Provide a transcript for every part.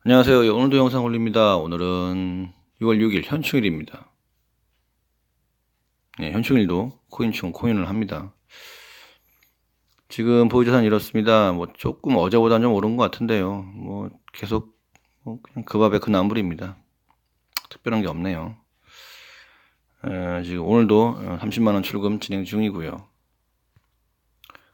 안녕하세요. 예, 오늘도 영상 올립니다. 오늘은 6월 6일 현충일입니다. 네, 현충일도 코인충 코인을 합니다. 지금 보유자산 이렇습니다. 뭐 조금 어제보다는 좀 오른 것 같은데요. 뭐 계속 그냥 그 밥에 그 나물입니다. 특별한 게 없네요. 지금 오늘도 30만 원 출금 진행 중이고요.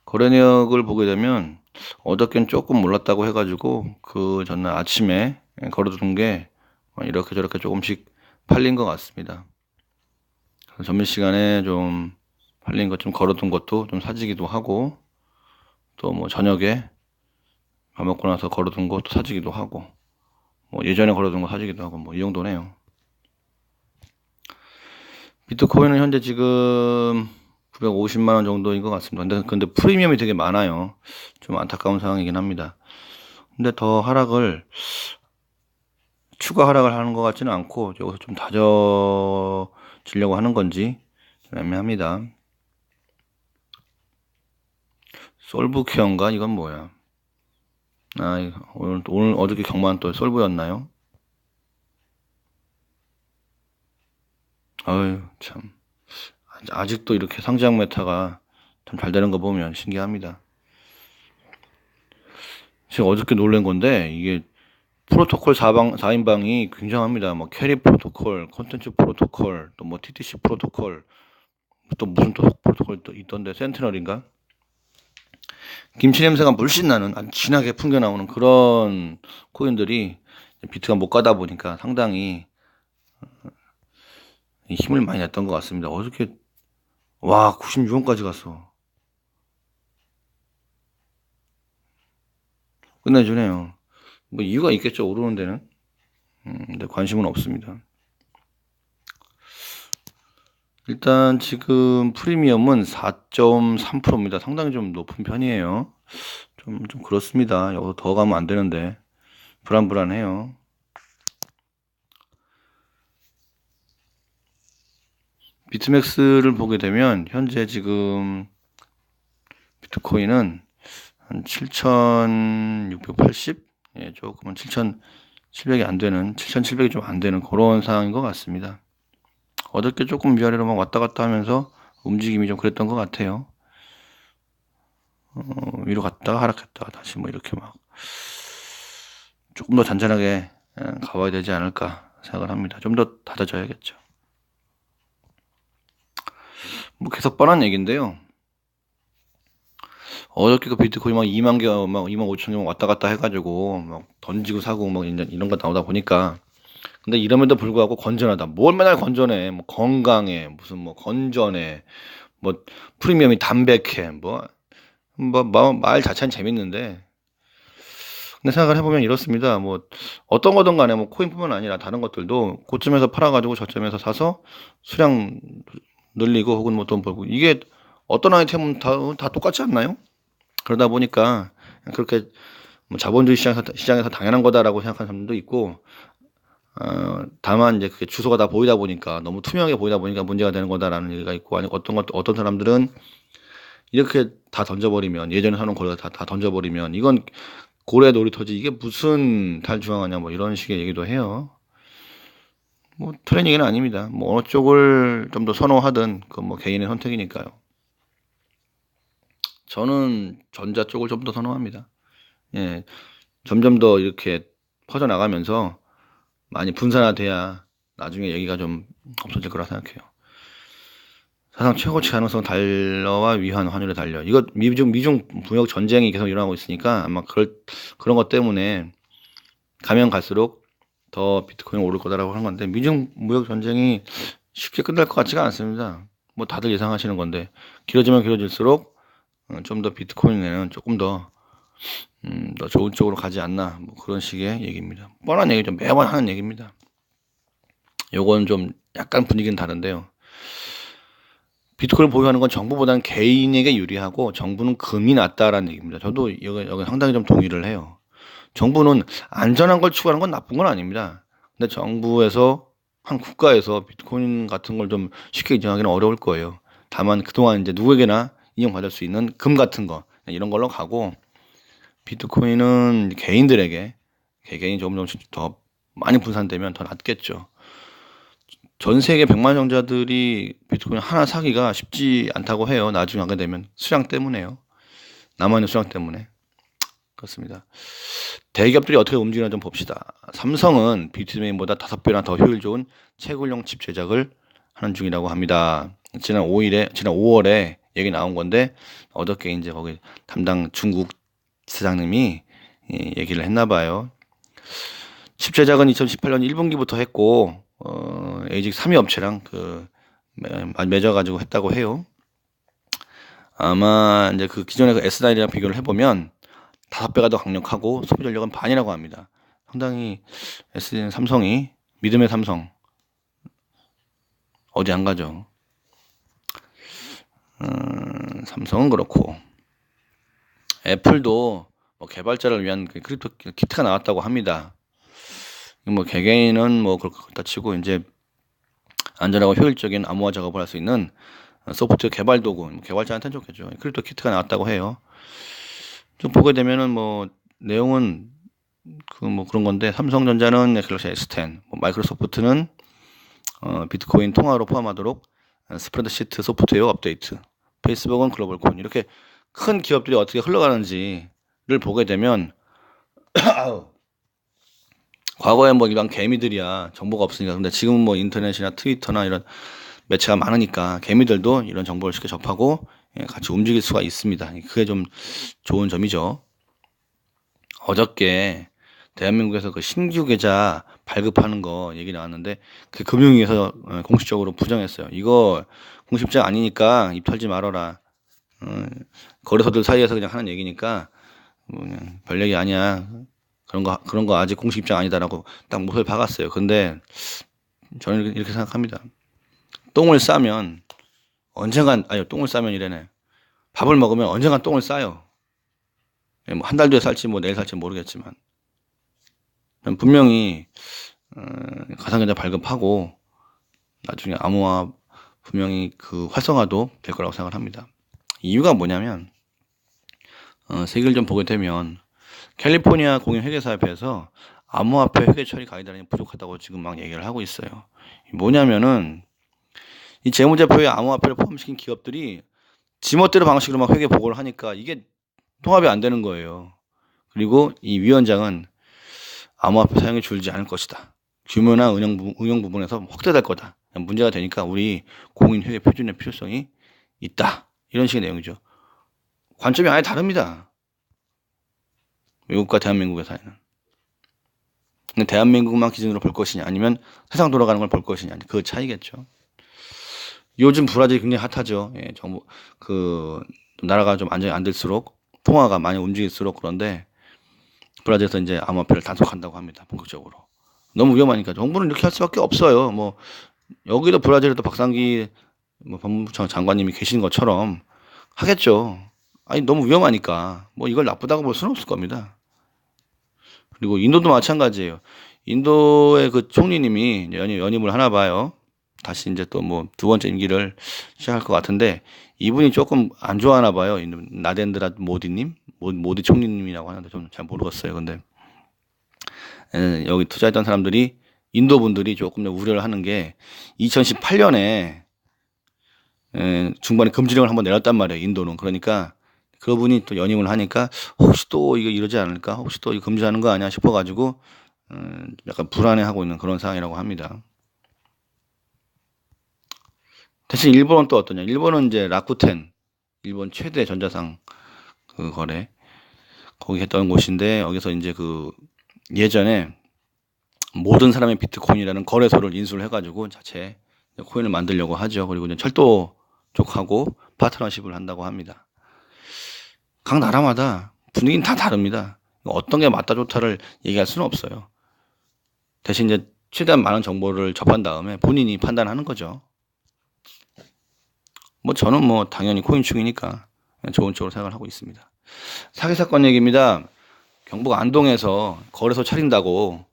거래 내역을 보게 되면 어저께는 조금 몰랐다고 해가지고 그 전날 아침에 걸어둔 게 이렇게 저렇게 조금씩 팔린 것 같습니다. 점심시간에 좀 팔린 것 좀 걸어둔 것도 좀 사지기도 하고, 또 뭐 저녁에 밥 먹고 나서 걸어둔 것도 사지기도 하고, 뭐 예전에 걸어둔 거 사지기도 하고, 뭐 이 정도네요. 비트코인은 현재 지금 950만 원 정도인 것 같습니다. 근데 프리미엄이 되게 많아요. 좀 안타까운 상황이긴 합니다. 근데 더 추가 하락을 하는 것 같지는 않고, 여기서 좀 다져지려고 하는 건지 좀 애매합니다. 솔브케어인가? 이건 뭐야? 오늘 어저께 경마는 또 솔브였나요? 아유, 참. 아직도 이렇게 상장 메타가 참 잘 되는 거 보면 신기합니다. 제가 어저께 놀란 건데, 이게 프로토콜 4인방이 굉장합니다. 뭐, 캐리 프로토콜, 콘텐츠 프로토콜, 또 뭐, TTC 프로토콜, 또 무슨 또 프로토콜 또 있던데, 센티널인가? 김치 냄새가 물씬 나는, 아주 진하게 풍겨 나오는 그런 코인들이 비트가 못 가다 보니까 상당히 힘을 많이 냈던 것 같습니다. 어저께 와 96원까지 갔어. 끝내주네요. 뭐 이유가 있겠죠, 오르는 데는. 근데 관심은 없습니다. 일단 지금 프리미엄은 4.3%입니다. 상당히 좀 높은 편이에요. 좀 그렇습니다. 여기서 더 가면 안 되는데 불안불안해요. 비트맥스를 보게 되면 현재 지금 비트코인은 한 7,680? 예, 조금은 7,700이 안 되는, 7,700이 좀 안 되는 그런 상황인 것 같습니다. 어저께 조금 위아래로 막 왔다 갔다 하면서 움직임이 좀 그랬던 것 같아요. 위로 갔다가 하락했다가 다시 뭐 이렇게 막 조금 더 잔잔하게 가봐야 되지 않을까 생각을 합니다. 좀 더 닫아줘야겠죠. 뭐 계속 뻔한 얘기인데요. 어저께 그 비트코인 막 2만 개, 막 2만 5천 개 왔다 갔다 해가지고 막 던지고 사고 막 이런 거 나오다 보니까 근데 이럼에도 불구하고 건전하다. 뭘 맨날 건전해. 뭐 건강해. 무슨 뭐 건전해. 뭐 프리미엄이 담백해. 말 자체는 재밌는데 근데 생각을 해보면 이렇습니다. 뭐 어떤 거든 간에 뭐 코인뿐만 아니라 다른 것들도 고점에서 팔아가지고 저점에서 사서 수량 늘리고 혹은 뭐 돈 벌고 이게 어떤 아이템은 다 똑같지 않나요? 그러다 보니까 그렇게 뭐 자본주의 시장에서 당연한 거다라고 생각하는 사람들도 있고 다만 이제 그게 주소가 다 보이다 보니까 너무 투명하게 보이다 보니까 문제가 되는 거다라는 얘기가 있고 아니 어떤 사람들은 이렇게 다 던져버리면 예전에 사놓은 거를 다 던져버리면 이건 고래 놀이터지 이게 무슨 탈주황하냐 뭐 이런 식의 얘기도 해요. 뭐 틀린 얘기는 아닙니다. 뭐 어느 쪽을 좀 더 선호하든 그 뭐 개인의 선택이니까요. 저는 전자 쪽을 좀 더 선호합니다. 예, 점점 더 이렇게 퍼져나가면서 많이 분산화돼야 나중에 얘기가 좀 없어질 거라 생각해요. 사상 최고치 가능성 달러와 위안 환율의 달러. 이거 미중 무역 전쟁이 계속 일어나고 있으니까 아마 그런 것 때문에 가면 갈수록 더 비트코인이 오를 거다라고 하는 건데 미중 무역 전쟁이 쉽게 끝날 것 같지가 않습니다. 뭐 다들 예상하시는 건데 길어지면 길어질수록 좀 더 비트코인에는 조금 더 좋은 쪽으로 가지 않나 뭐 그런 식의 얘기입니다. 뻔한 얘기죠. 매번 하는 얘기입니다. 요건 좀 약간 분위기는 다른데요. 비트코인을 보유하는 건 정부보다는 개인에게 유리하고 정부는 금이 낫다라는 얘기입니다. 저도 여기 상당히 좀 동의를 해요. 정부는 안전한 걸 추구하는 건 나쁜 건 아닙니다. 근데 정부에서 한 국가에서 비트코인 같은 걸 좀 쉽게 인정하기는 어려울 거예요. 다만 그동안 이제 누구에게나 인정받을 수 있는 금 같은 거 이런 걸로 가고 비트코인은 개개인이 조금씩 더 많이 분산되면 더 낫겠죠. 전 세계 100만 정자들이 비트코인 하나 사기가 쉽지 않다고 해요. 나중에 하게 되면 수량 때문에요. 남아있는 수량 때문에. 그렇습니다. 대기업들이 어떻게 움직이나 좀 봅시다. 삼성은 비트메인보다 5배나 더 효율 좋은 채굴용 칩 제작을 하는 중이라고 합니다. 지난 5월에 얘기 나온 건데 어저께 이제 거기 담당 중국 사장님이 얘기를 했나 봐요. 칩 제작은 2018년 1분기부터 했고 에이직 3위 업체랑 맺어가지고 했다고 해요. 아마 이제 그 기존의 그 S9이랑 비교를 해보면 5배가 더 강력하고 소비 전력은 반이라고 합니다. 상당히 삼성이 믿음의 삼성 어디 안 가죠. 삼성은 그렇고 애플도 뭐 개발자를 위한 그 크립토 키트가 나왔다고 합니다. 뭐 개개인은 뭐 그렇다 치고 이제 안전하고 효율적인 암호화 작업을 할 수 있는 소프트웨어 개발 도구, 개발자한테는 좋겠죠. 크립토 키트가 나왔다고 해요. 좀 보게 되면은 뭐 내용은 뭐 그런 건데 삼성전자는 갤럭시 S10, 마이크로소프트는 비트코인 통화로 포함하도록 스프레드시트 소프트웨어 업데이트, 페이스북은 글로벌 콘 이렇게 큰 기업들이 어떻게 흘러가는지를 보게 되면 과거에 뭐 이런 개미들이야 정보가 없으니까 근데 지금은 뭐 인터넷이나 트위터나 이런 매체가 많으니까 개미들도 이런 정보를 쉽게 접하고 같이 움직일 수가 있습니다. 그게 좀 좋은 점이죠. 어저께 대한민국에서 그 신규 계좌 발급하는 거 얘기 나왔는데 그 금융위에서 공식적으로 부정했어요. 이거 공식장 아니니까 입 털지 말아라. 거래소들 사이에서 그냥 하는 얘기니까 그냥 별 얘기 아니야. 그런 거 아직 공식 입장 아니다라고 딱 못을 박았어요. 근데 저는 이렇게 생각합니다. 똥을 싸면 언젠간 똥을 싸면 이래네. 밥을 먹으면 언젠간 똥을 싸요. 뭐 한 달 뒤에 살지 뭐 내일 살지 모르겠지만 분명히 가상계좌 발급하고 나중에 암호화 분명히 그 활성화도 될 거라고 생각을 합니다. 이유가 뭐냐면 세계를 좀 보게 되면 캘리포니아 공인회계사협회에서 암호화폐 회계 처리 가이드라인이 부족하다고 지금 막 얘기를 하고 있어요. 뭐냐면은 이 재무제표에 암호화폐를 포함시킨 기업들이 지멋대로 방식으로 막 회계 보고를 하니까 이게 통합이 안 되는 거예요. 그리고 이 위원장은 암호화폐 사용이 줄지 않을 것이다. 규모나 응용 부분에서 확대될 거다. 문제가 되니까 우리 공인회계 표준의 필요성이 있다. 이런 식의 내용이죠. 관점이 아예 다릅니다. 외국과 대한민국의 사이는. 근데 대한민국만 기준으로 볼 것이냐 아니면 세상 돌아가는 걸 볼 것이냐 그 차이겠죠. 요즘 브라질이 굉장히 핫하죠. 정부 나라가 좀 안정이 안 될수록 통화가 많이 움직일수록 그런데 브라질에서 이제 암호화폐를 단속한다고 합니다. 본격적으로. 너무 위험하니까 정부는 이렇게 할 수밖에 없어요. 뭐 여기도 브라질에도 박상기 법무부 장관님이 계신 것처럼 하겠죠. 아니 너무 위험하니까 뭐 이걸 나쁘다고 볼 수는 없을 겁니다. 그리고 인도도 마찬가지예요. 인도의 그 총리님이 연임을 하나 봐요. 다시 이제 또 뭐 두 번째 임기를 시작할 것 같은데 이분이 조금 안 좋아하나 봐요. 나덴드라 모디님, 모디 총리님이라고 하는데 좀 잘 모르겠어요. 근데 여기 투자했던 사람들이 인도 분들이 조금 우려를 하는 게 2018년에 중반에 금지령을 한번 내렸단 말이에요. 인도는. 그러니까 그분이 또 연임을 하니까 혹시 또 이거 이러지 않을까? 혹시 또 이거 금지하는 거 아니야 싶어가지고 약간 불안해하고 있는 그런 상황이라고 합니다. 대신 일본은 또 어떠냐? 일본은 이제 라쿠텐, 일본 최대 전자상 그 거래 거기 했던 곳인데 여기서 이제 그 예전에 모든 사람의 비트코인이라는 거래소를 인수를 해가지고 자체 코인을 만들려고 하죠. 그리고 이제 철도 쪽하고 파트너십을 한다고 합니다. 각 나라마다 분위기는 다 다릅니다. 어떤 게 맞다 좋다를 얘기할 수는 없어요. 대신 이제 최대한 많은 정보를 접한 다음에 본인이 판단하는 거죠. 뭐 저는 뭐 당연히 코인충이니까 좋은 쪽으로 생각을 하고 있습니다. 사기 사건 얘기입니다. 경북 안동에서 거래소 차린다고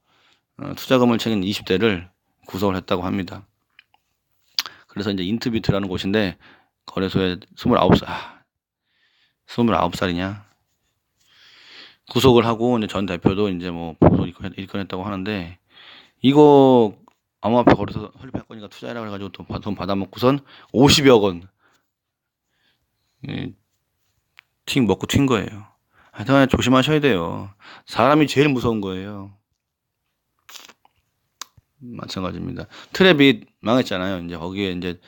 투자금을 챙긴 20대를 구속을 했다고 합니다. 그래서 이제 인트비트라는 곳인데 거래소에 29살이냐? 구속을 하고 이제 전 대표도 이제 뭐 보소 입건했다고 하는데 이거 암호화폐 거래소 설립할 거니까 투자해라 그래가지고 돈 받아먹고선 50여 원 팅 먹고 튄 거예요. 하여튼 조심하셔야 돼요. 사람이 제일 무서운 거예요. 마찬가지입니다. 트랩빗 망했잖아요. 이제 거기에 이제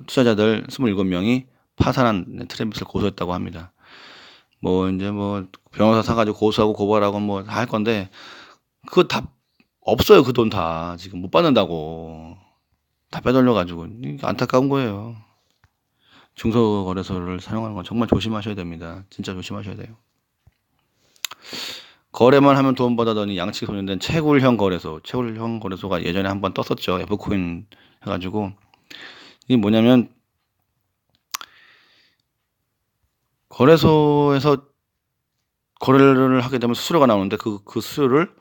투자자들 27명이 파산한 트랩빗을 고소했다고 합니다. 뭐 이제 뭐 변호사 사가지고 고소하고 고발하고 뭐 다 할 건데 그거 다 없어요. 그 돈 다 지금 못 받는다고 다 빼돌려가지고 안타까운 거예요. 중소거래소를 사용하는 건 정말 조심하셔야 됩니다. 진짜 조심하셔야 돼요. 거래만 하면 돈 받아더니 양측이 손님된 채굴형 거래소, 채굴형 거래소가 예전에 한번 떴었죠. F코인 해가지고 이게 뭐냐면 거래소에서 거래를 하게 되면 수수료가 나오는데 그 수수료를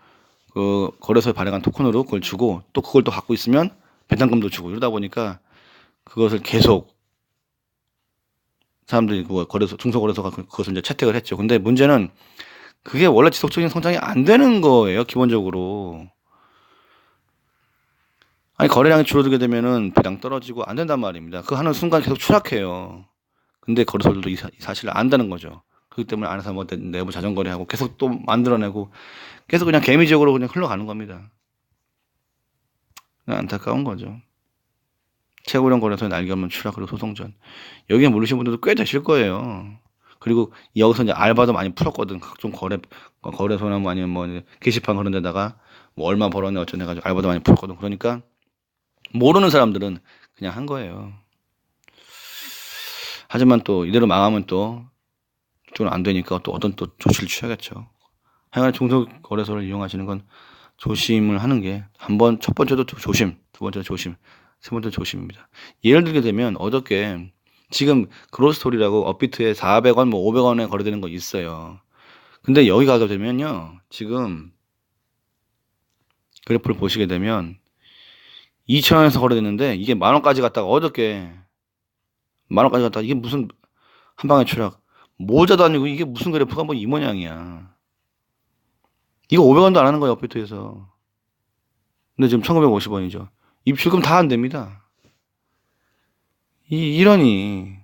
그 거래소에 발행한 토큰으로 그걸 주고 또 그걸 또 갖고 있으면 배당금도 주고 이러다 보니까 그것을 계속 사람들이 그 거래소 중소거래소가 그것을 이제 채택을 했죠. 근데 문제는 그게 원래 지속적인 성장이 안 되는 거예요, 기본적으로. 아니, 거래량이 줄어들게 되면은 배당 떨어지고 안 된단 말입니다. 그 하는 순간 계속 추락해요. 근데 거래소들도 이 사실을 안다는 거죠. 그렇기 때문에 안에서 뭐 내부 자전거래하고 계속 또 만들어내고 계속 그냥 개미적으로 그냥 흘러가는 겁니다. 그냥 안타까운 거죠. 채굴형 거래소의 날개 없는 추락 그리고 소송전. 여기에 모르시는 분들도 꽤 되실 거예요. 그리고 여기서 이제 알바도 많이 풀었거든. 각종 거래소나 뭐 아니면 뭐 게시판 그런 데다가 뭐 얼마 벌었네 어쩌네 해가지고 알바도 많이 풀었거든. 그러니까 모르는 사람들은 그냥 한 거예요. 하지만 또 이대로 망하면 또 좀 안 되니까 또 어떤 또 조치를 취하겠죠. 하여간 중소거래소를 이용하시는 건 조심을 하는 게 첫 번째도 조심, 두 번째도 조심, 세 번째도 조심입니다. 예를 들게 되면 어저께 지금 그로스토리라고 업비트에 400원, 뭐 500원에 거래되는 거 있어요. 근데 여기 가게 되면요, 지금 그래프를 보시게 되면 2,000원에서 거래됐는데 이게 10,000원까지 갔다가 어저께 10,000원까지 갔다가 이게 무슨 한 방에 추락. 모자도 아니고 이게 무슨 그래프가 뭐 이 모양이야. 이거 500원도 안 하는 거야, 업비트에서. 근데 지금 1,950원이죠. 입출금 다 안 됩니다. 이러니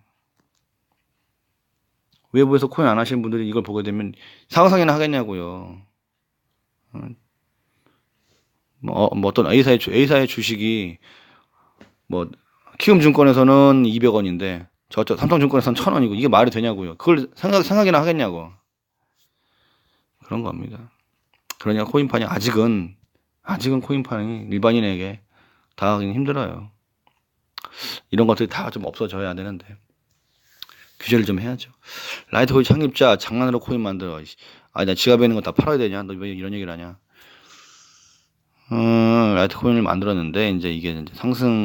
외부에서 코인 안 하시는 분들이 이걸 보게 되면 상상이나 하겠냐고요. 뭐 어떤 A사의 주식이 뭐 키움증권에서는 200원인데 저쪽 삼성증권에서는 1,000원이고 이게 말이 되냐고요. 그걸 생각이나 하겠냐고. 그런 겁니다. 그러니까 코인판이 아직은 코인판이 일반인에게 다가가기는 힘들어요. 이런 것들이 다 좀 없어져야 되는데 규제를 좀 해야죠. 라이트코인 창립자 장난으로 코인 만들어. 아, 나 지갑에 있는 거 다 팔아야 되냐? 너 왜 이런 얘기를 하냐? 라이트코인을 만들었는데 이제 이게 이제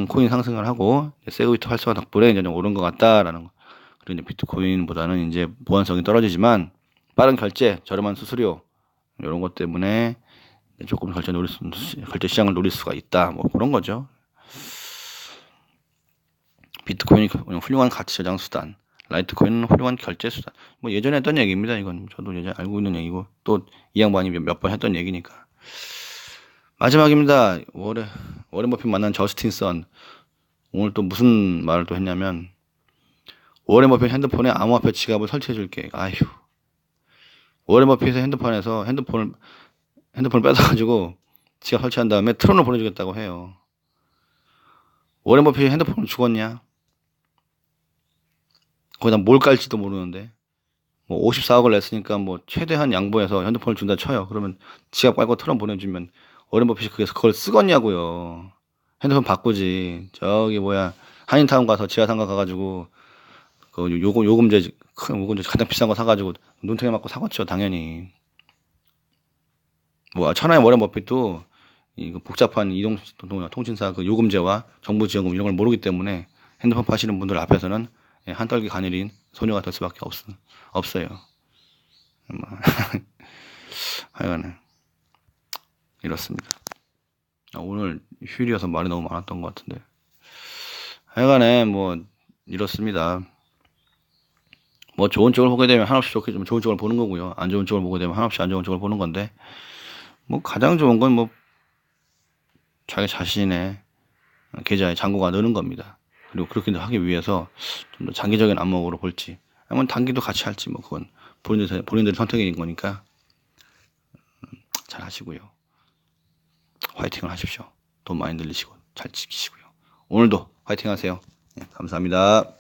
코인 상승을 하고 세그위트 활성화 덕분에 이제 좀 오른 것 같다라는 거. 그리고 이제 비트코인보다는 이제 보안성이 떨어지지만 빠른 결제, 저렴한 수수료 이런 것 때문에 조금 결제 시장을 노릴 수가 있다. 뭐 그런 거죠. 비트코인이 훌륭한 가치 저장 수단, 라이트코인은 훌륭한 결제 수단. 뭐 예전에 했던 얘기입니다. 이건 저도 예전에 알고 있는 얘기고 또 이 양반이 몇 번 했던 얘기니까. 마지막입니다. 워렌 버핏 만난 저스틴 선. 오늘 또 무슨 말을 또 했냐면 워렌 버핏 핸드폰에 암호화폐 지갑을 설치해 줄게. 아휴. 워렌 버핏의 핸드폰을 뺏어가지고 지갑 설치한 다음에 트론을 보내주겠다고 해요. 워렌 버핏이 핸드폰을 죽었냐? 거기다 뭘 깔지도 모르는데 뭐 54억을 냈으니까 뭐 최대한 양보해서 핸드폰을 준다 쳐요. 그러면 지갑 깔고 트론 보내주면 워렌 버핏이 그걸 쓰겠냐고요. 핸드폰 바꾸지. 저기 뭐야 한인타운 가서 지하상가 가가지고 그 요금제 큰 요금제 가장 비싼 거 사가지고 눈탱이 맞고 사겠죠 당연히. 뭐 천하의 워렌 버핏도 이거 복잡한 통신사 그 요금제와 정부 지원금 이런 걸 모르기 때문에 핸드폰 파시는 분들 앞에서는 한떨기 가녀린 소녀가 될 수밖에 없어요. 하여간에 이렇습니다. 오늘 휴일이어서 말이 너무 많았던 것 같은데 하여간에 뭐 이렇습니다. 뭐 좋은 쪽을 보게 되면 한없이 좋게 좀 좋은 쪽을 보는 거고요. 안 좋은 쪽을 보게 되면 한없이 안 좋은 쪽을 보는 건데, 뭐 가장 좋은 건 뭐 자기 자신의 계좌에 잔고가 느는 겁니다. 그리고 그렇게 하기 위해서 좀 더 장기적인 안목으로 볼지, 아니면 단기도 같이 할지, 뭐 그건 본인들의 선택인 거니까 잘 하시고요. 화이팅을 하십시오. 돈 많이 늘리시고 잘 지키시고요. 오늘도 화이팅 하세요. 네, 감사합니다.